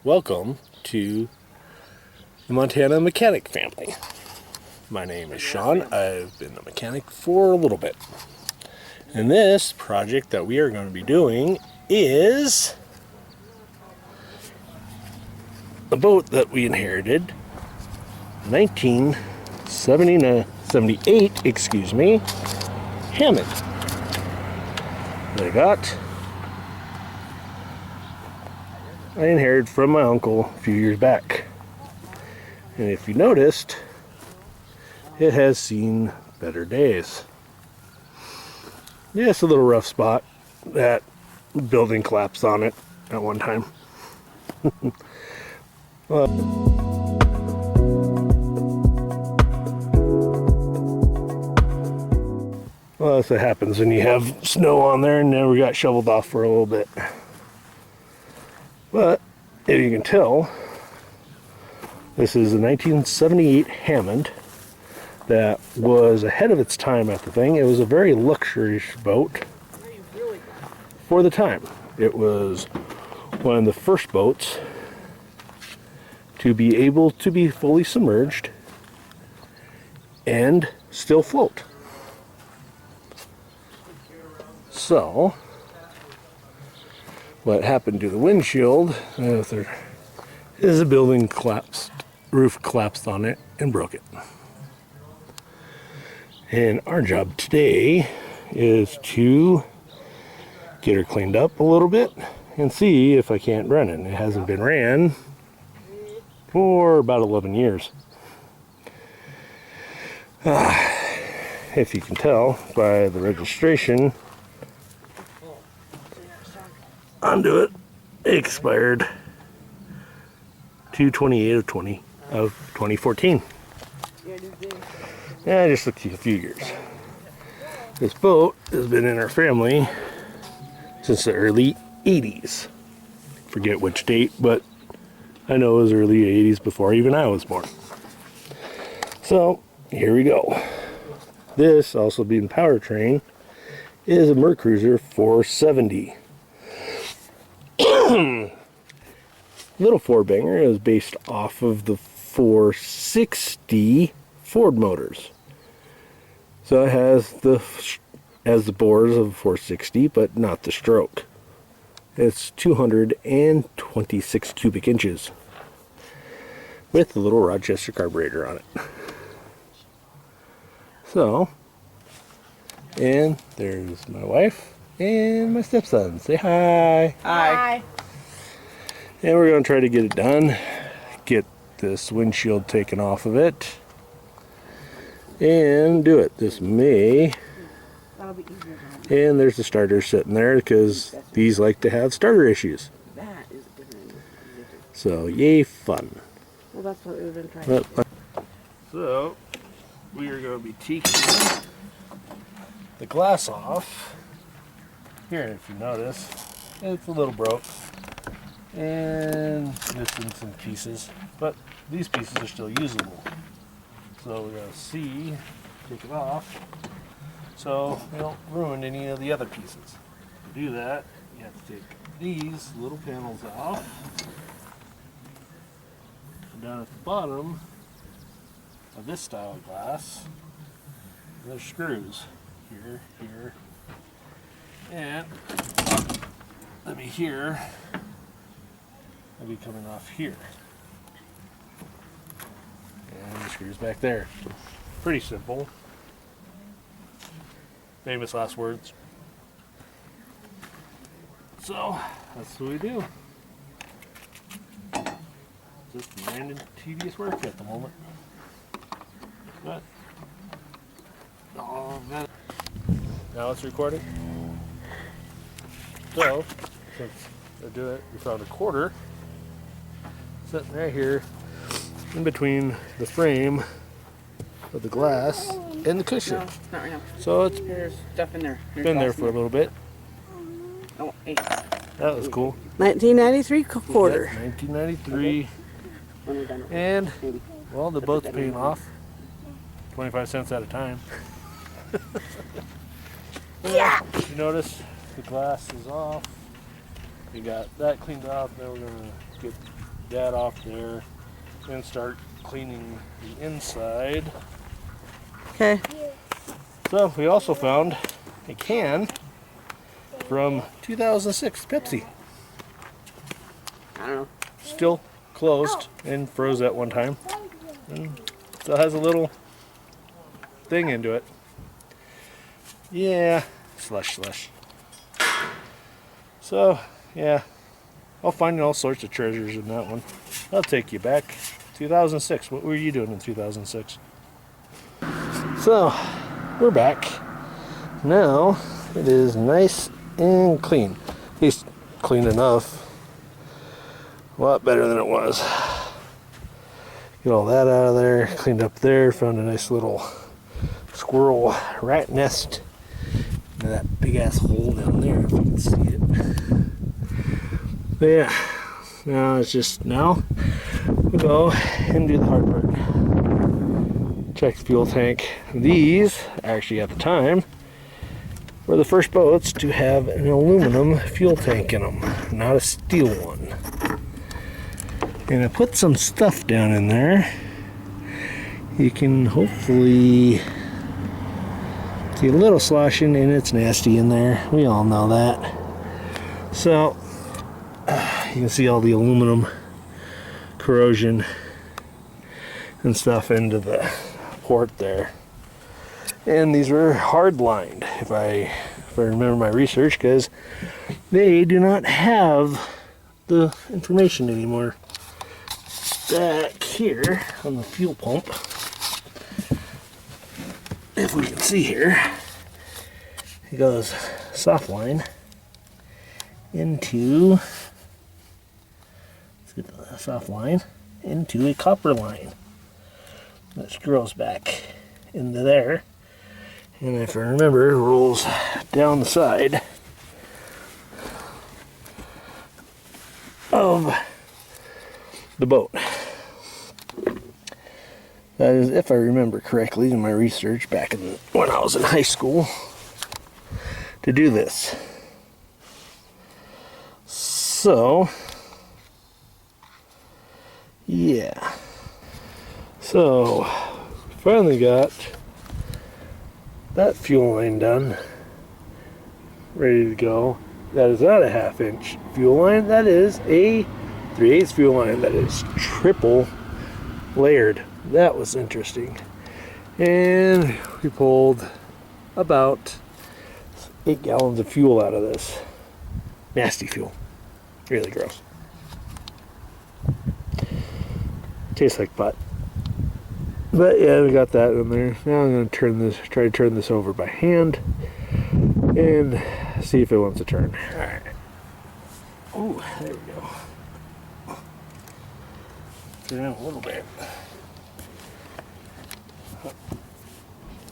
Welcome to the Montana mechanic family. My name is Sean. I've been a mechanic for a little bit. And this project that we are going to be doing is a boat that we inherited 1978, Hammond. I inherited from my uncle a few years back. And if you noticed, it has seen better days. Yeah, it's a little rough spot. That building collapsed on it at one time. Well, that's what happens when you have snow on there and never got shoveled off for a little bit. But, if you can tell, this is a 1978 Hammond that was ahead of its time at the thing. It was a very luxurious boat for the time. It was one of the first boats to be able to be fully submerged and still float. So, what happened to the windshield is a building collapsed, roof collapsed on it and broke it. And our job today is to get her cleaned up a little bit and see if I can't run it. It hasn't been ran for about 11 years. If you can tell by the registration onto it, it expired 2/28 of 2014. Yeah, just a few years. This boat has been in our family since the early 80s. Forget which date, but I know it was early 80s before even I was born. So, here we go. This, also being powertrain, is a Mercruiser 470. Little four-banger is based off of the 460 Ford motors. So it has the bores of a 460, but not the stroke. It's 226 cubic inches with a little Rochester carburetor on it. So, and there's my wife and my stepson. Say hi. Hi. And we're going to try to get it done. Get this windshield taken off of it. And do it this May. That'll be easier. And there's the starter sitting there because these like to have starter issues. That is different. So, yay, fun. Well, that's what we've been trying. So, we are going to be taking the glass off. Here, if you notice, it's a little broke and missing some pieces, but these pieces are still usable. So we're going to take it off so we don't ruin any of the other pieces. To do that, you have to take these little panels off. And down at the bottom of this style of glass, there's screws here, and maybe here. Will be coming off here. And the screws back there. Pretty simple. Famous last words. So, that's what we do. Just random tedious work at the moment. But, now it's recording. So, since I do it, we found a quarter sitting right here in between the frame of the glass and the cushion. No, not right now. So it's There's stuff in there. been there for a little bit. Oh, hey. That was cool. 1993 quarter. Yep, 1993. When we're done. And, well, the boat's paying off. 25 cents at a time. Yeah. You notice the glass is off. We got that cleaned off. Now we're going to get that off there and start cleaning the inside. Okay. So we also found a can from 2006 Pepsi. I don't know. Still closed and froze at one time. And still has a little thing into it. Yeah, slush. So, yeah, I'll find all sorts of treasures in that one. I'll take you back. 2006. What were you doing in 2006? So, we're back. Now, it is nice and clean. At least clean enough. A lot better than it was. Get all that out of there. Cleaned up there. Found a nice little squirrel rat nest. And that big ass hole down there, if you can see it. But yeah, now it's just now we go and do the hard part. Check the fuel tank. These, actually at the time, were the first boats to have an aluminum fuel tank in them, not a steel one. And I put some stuff down in there. You can hopefully see a little sloshing, and it's nasty in there. We all know that. So, you can see all the aluminum corrosion and stuff into the port there. And these were hard lined, if I remember my research, because they do not have the information anymore. Back here on the fuel pump, if we can see here, it goes soft line into, let's get the soft line, into a copper line that screws back into there. And if I remember, it rolls down the side of the boat. That is, if I remember correctly in my research back when I was in high school, to do this. So, yeah. So, finally got that fuel line done, ready to go. That is not a 1/2 inch fuel line, that is a 3/8 fuel line that is triple layered. That was interesting. And we pulled about 8 gallons of fuel out of this. Nasty fuel. Really gross. Tastes like butt. But yeah, we got that in there. Now I'm going to try to turn this over by hand and see if it wants to turn. Alright. Oh, there we go. Turn it a little bit.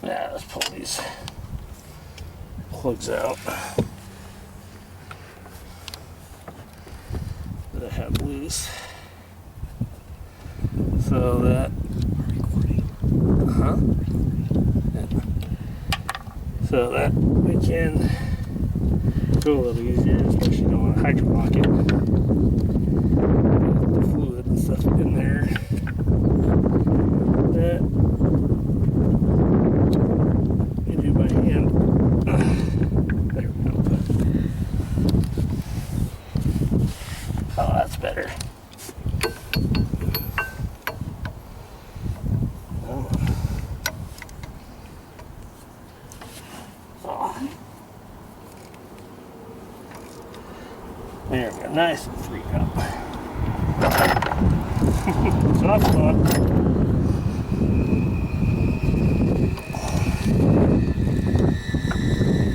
Yeah, let's pull these plugs out that I have loose. So that, so that we can go a little easier, especially don't want to hydrolock it. The fluid and stuff in there. That you do by hand. There we go. Oh, that's better. There we go, nice and free up. Soft spot.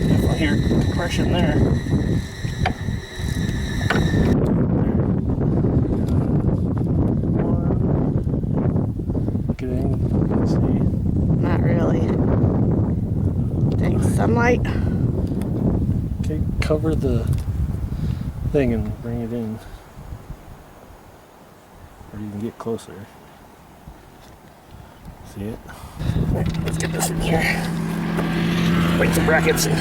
Definitely hear compression there. Get in, you can see. Not really. Thanks, sunlight. Okay, cover the thing and bring it in. Or you can get closer. See it? Alright, let's get this in here. Break some brackets and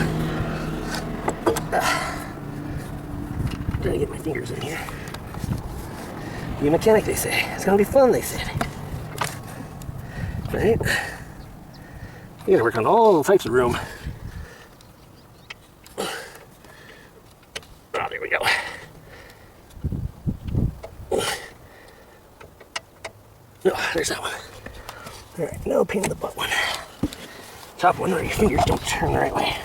try to get my fingers in here. Be a mechanic, they say. It's gonna be fun, they said. Right? You gotta work on all types of room. Oh, there we go. Oh, there's that one. Alright, now paint the butt one. Top one where your fingers don't turn the right way.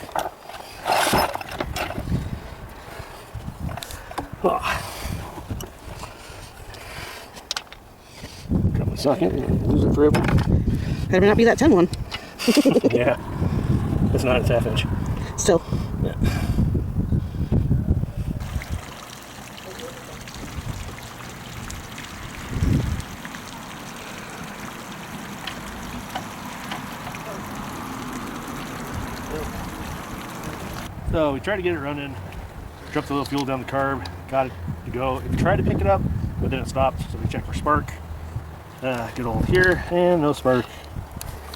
Oh. Drop my socket and lose it forever. Better not be that 10 one. Yeah. It's not a half inch. Still. Yeah. So we tried to get it running, dropped a little fuel down the carb, got it to go. It tried to pick it up, but then it stopped, so we checked for spark. Good old here, and no spark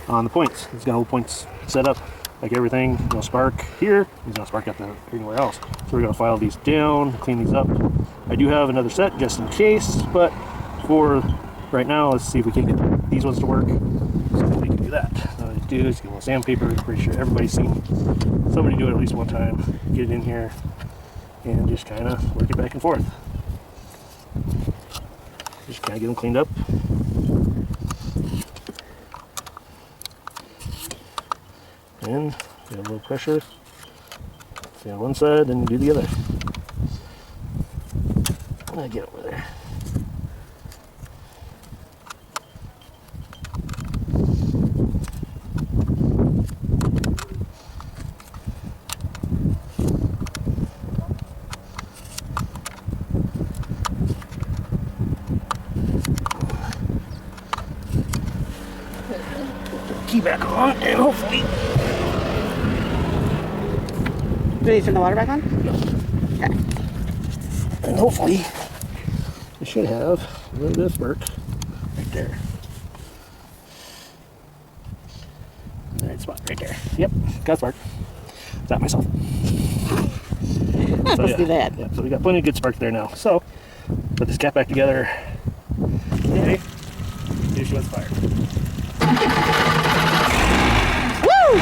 on the points. It's got old points set up like everything, no spark here, there's no spark anywhere else. So we're gonna file these down, clean these up. I do have another set just in case, but for right now, let's see if we can get these ones to work. So we can do that. All I do is get a little sandpaper. I'm pretty sure everybody's seen somebody do it at least one time. Get it in here and just kind of work it back and forth. Just kind of get them cleaned up. And get a little pressure. See on one side, then you do the other. I get over there. Key back on, and hopefully. Did you turn the water back on? No. Okay. And hopefully, I should have a little bit of spark right there. Right spot right there. Yep, got spark. Got myself. That must be bad. Yeah, so we got plenty of good spark there now. So, put this cap back together. Okay. Here she wants fire. Woo!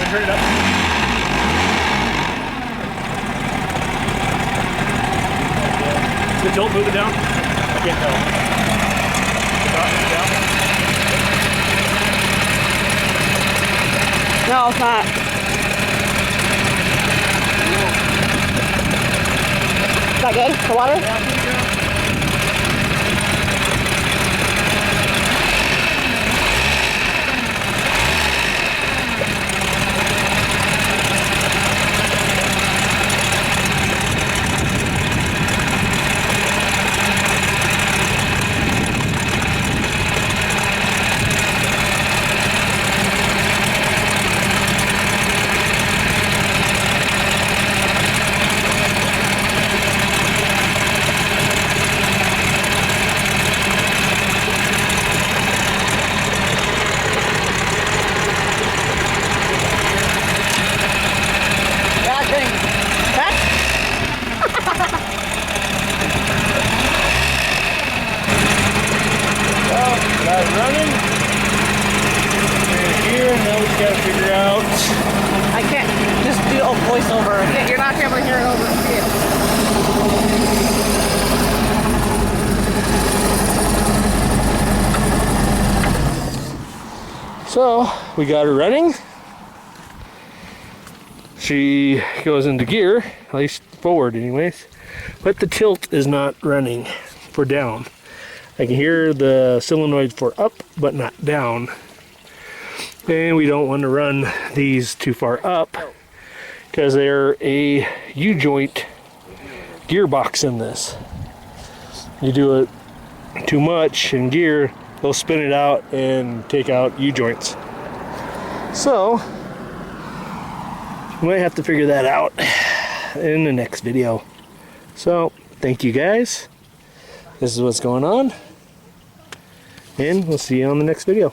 Turn it up. Is the tilt moving down? I can't tell. Moving down? No, it's not. Is that good? The water? Yeah, pretty good. Running. And here, now we gotta figure out. I can't just do a voiceover. You're not gonna be able to hear it over here. So we got her running. She goes into gear, at least forward anyways, but the tilt is not running for down. I can hear the solenoid for up, but not down. And we don't want to run these too far up because they're a U-joint gearbox in this. You do it too much in gear, they'll spin it out and take out U-joints. So, we might have to figure that out in the next video. So, thank you guys. This is what's going on. And we'll see you on the next video.